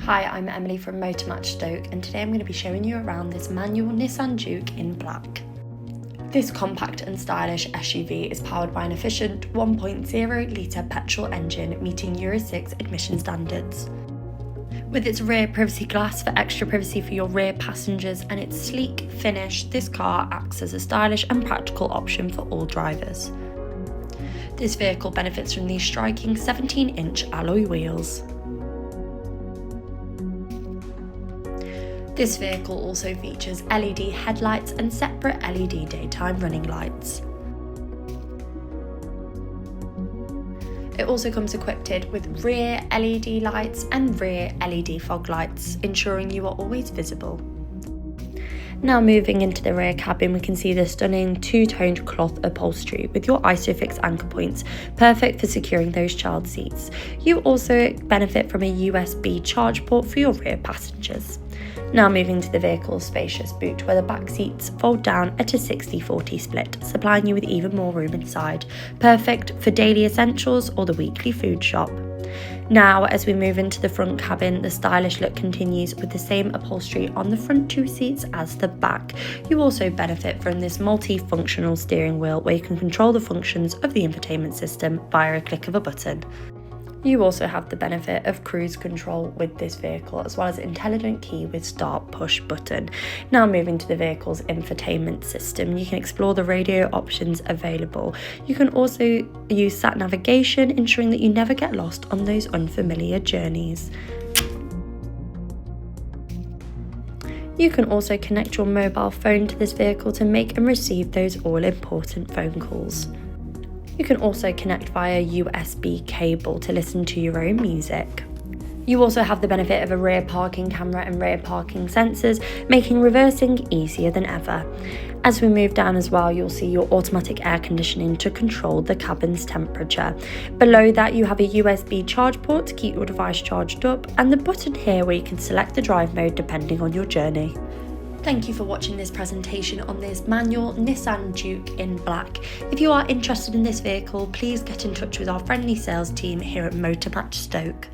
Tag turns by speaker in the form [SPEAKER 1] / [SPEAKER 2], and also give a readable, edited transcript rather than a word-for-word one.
[SPEAKER 1] Hi, I'm Emily from Motormatch Stoke, and today I'm going to be showing you around this manual Nissan Juke in black. This compact and stylish SUV is powered by an efficient 1.0 litre petrol engine meeting Euro 6 emission standards. With its rear privacy glass for extra privacy for your rear passengers and its sleek finish, this car acts as a stylish and practical option for all drivers. This vehicle benefits from these striking 17-inch alloy wheels. This vehicle also features LED headlights and separate LED daytime running lights. It also comes equipped with rear LED lights and rear LED fog lights, ensuring you are always visible. Now moving into the rear cabin, we can see the stunning two-toned cloth upholstery with your ISOFIX anchor points, perfect for securing those child seats. You also benefit from a USB charge port for your rear passengers. Now moving to the vehicle's spacious boot, where the back seats fold down at a 60-40 split, supplying you with even more room inside, perfect for daily essentials or the weekly food shop. Now, as we move into the front cabin, the stylish look continues with the same upholstery on the front two seats as the back. You also benefit from this multi-functional steering wheel where you can control the functions of the infotainment system via a click of a button. You also have the benefit of cruise control with this vehicle, as well as intelligent key with start push button. Now moving to the vehicle's infotainment system, you can explore the radio options available. You can also use sat navigation, ensuring that you never get lost on those unfamiliar journeys. You can also connect your mobile phone to this vehicle to make and receive those all-important phone calls. You can also connect via USB cable to listen to your own music. You also have the benefit of a rear parking camera and rear parking sensors, making reversing easier than ever. As we move down as well, you'll see your automatic air conditioning to control the cabin's temperature. Below that, you have a USB charge port to keep your device charged up, and the button here where you can select the drive mode depending on your journey. Thank you for watching this presentation on this manual Nissan Juke in black. If you are interested in this vehicle, please get in touch with our friendly sales team here at Motormatch Stoke.